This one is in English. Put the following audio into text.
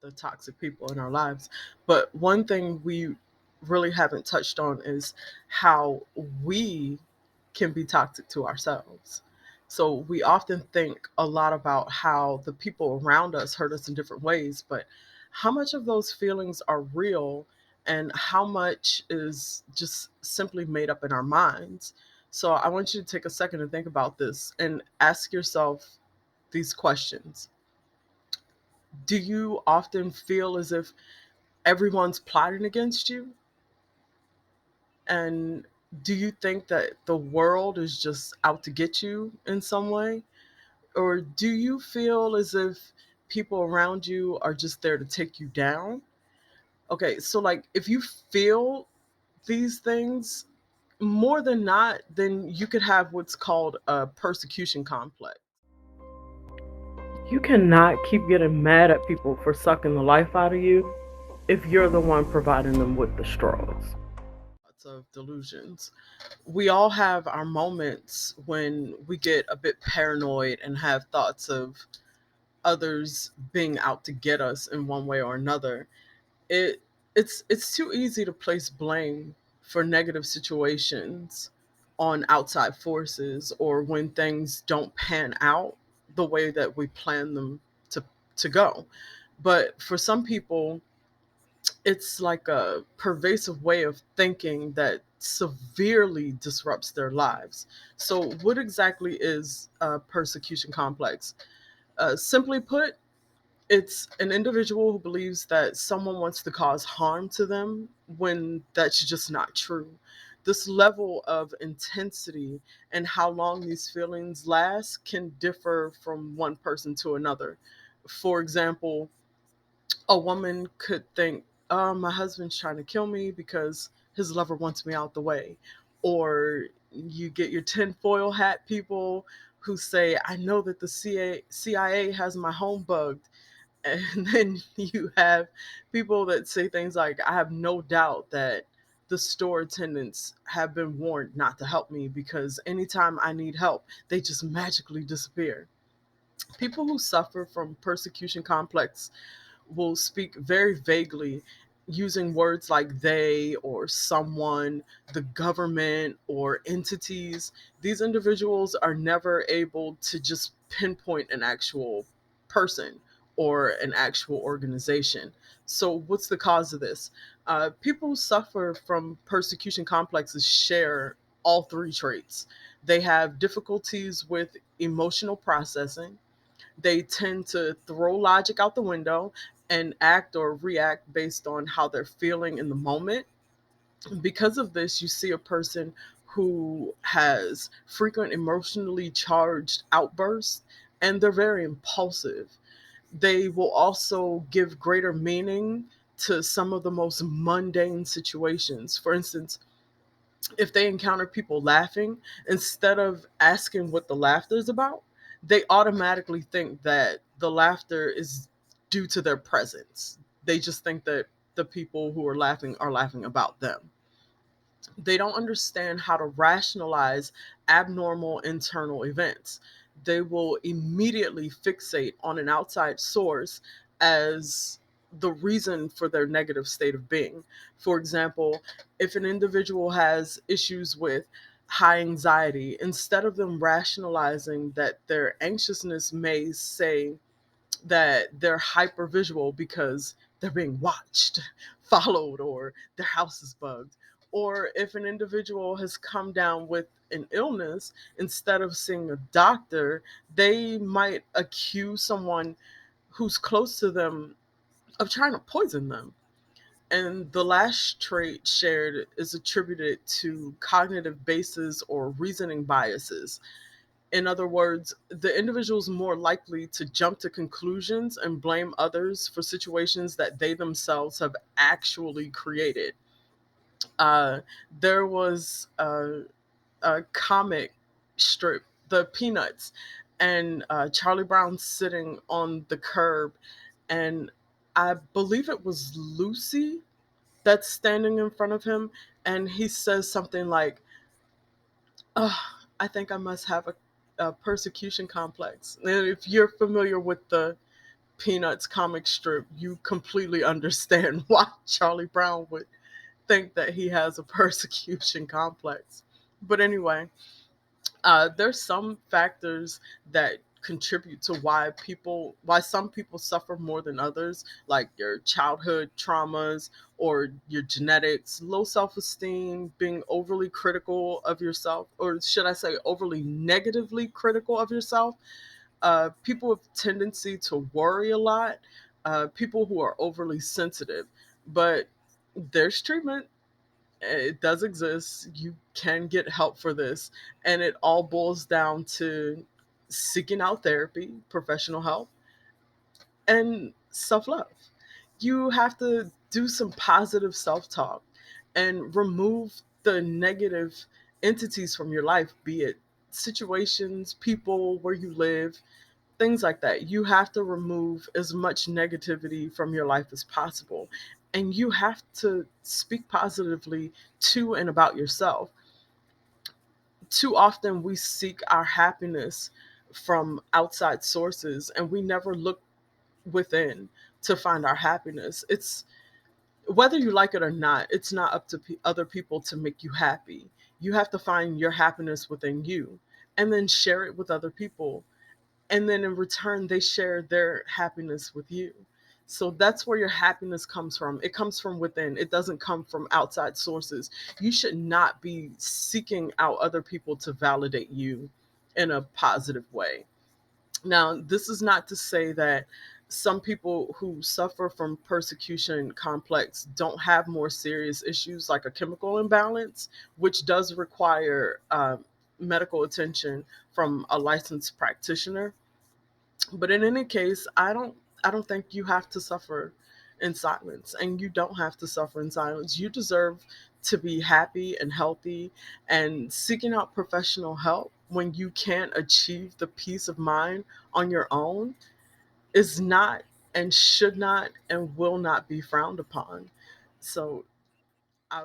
the toxic people in our lives. But one thing we really haven't touched on is how we can be toxic to ourselves. So we often think a lot about how the people around us hurt us in different ways, but how much of those feelings are real and how much is just simply made up in our minds? So I want you to take a second and think about this and ask yourself these questions. Do you often feel as if everyone's plotting against you? And do you think that the world is just out to get you in some way? Or do you feel as if people around you are just there to take you down? Okay, so like if you feel these things more than not, then you could have what's called a persecution complex. You cannot keep getting mad at people for sucking the life out of you if you're the one providing them with the straws. Lots of delusions. We all have our moments when we get a bit paranoid and have thoughts of others being out to get us in one way or another. It's too easy to place blame for negative situations on outside forces or when things don't pan out the way that we plan them to to go. But for some people, it's like a pervasive way of thinking that severely disrupts their lives. So, what exactly is a persecution complex? Simply put, it's an individual who believes that someone wants to cause harm to them when that's just not true. This level of intensity and how long these feelings last can differ from one person to another. For example, a woman could think, oh, my husband's trying to kill me because his lover wants me out the way. Or you get your tinfoil hat people who say, I know that the CIA has my home bugged. And then you have people that say things like, I have no doubt that the store attendants have been warned not to help me because anytime I need help, they just magically disappear. People who suffer from persecution complex will speak very vaguely using words like they or someone, the government, or entities. These individuals are never able to just pinpoint an actual person or an actual organization. So, what's the cause of this? People who suffer from persecution complexes share all three traits. They have difficulties with emotional processing, they tend to throw logic out the window and act or react based on how they're feeling in the moment. Because of this, you see a person who has frequent emotionally charged outbursts and they're very impulsive. They will also give greater meaning to some of the most mundane situations. For instance, if they encounter people laughing, instead of asking what the laughter is about, they automatically think that the laughter is due to their presence. They just think that the people who are laughing about them. They don't understand how to rationalize abnormal internal events. They will immediately fixate on an outside source as the reason for their negative state of being. For example, if an individual has issues with high anxiety, instead of them rationalizing that their anxiousness may say that they're hyper visual because they're being watched, followed, or their house is bugged. Or if an individual has come down with an illness, instead of seeing a doctor, they might accuse someone who's close to them of trying to poison them. And the last trait shared is attributed to cognitive bases or reasoning biases. In other words, the individual is more likely to jump to conclusions and blame others for situations that they themselves have actually created. Uh, there was a comic strip, The Peanuts, and Charlie Brown sitting on the curb, and I believe it was Lucy that's standing in front of him, and he says something like, oh, I think I must have a persecution complex. And if you're familiar with the Peanuts comic strip, you completely understand why Charlie Brown would think that he has a persecution complex. But anyway, there's some factors that contribute to why some people suffer more than others, like your childhood traumas or your genetics, low self-esteem, being overly critical of yourself, or should I say overly negatively critical of yourself, people with tendency to worry a lot, people who are overly sensitive. But there's treatment. It does exist. You can get help for this. And it all boils down to seeking out therapy, professional help, and self love. You have to do some positive self talk and remove the negative entities from your life, be it situations, people, where you live, things like that. You have to remove as much negativity from your life as possible. And you have to speak positively to and about yourself. Too often we seek our happiness from outside sources and we never look within to find our happiness. It's whether you like it or not, it's not up to other people to make you happy. You have to find your happiness within you and then share it with other people, and then in return they share their happiness with you. So that's where your happiness comes from. It comes from within. It doesn't come from outside sources. You should not be seeking out other people to validate you in a positive way. Now, this is not to say that some people who suffer from persecution complex don't have more serious issues like a chemical imbalance, which does require medical attention from a licensed practitioner. But in any case, I don't think you have to suffer in silence, and you don't have to suffer in silence. You deserve to be happy and healthy, and seeking out professional help when you can't achieve the peace of mind on your own is not and should not and will not be frowned upon. So I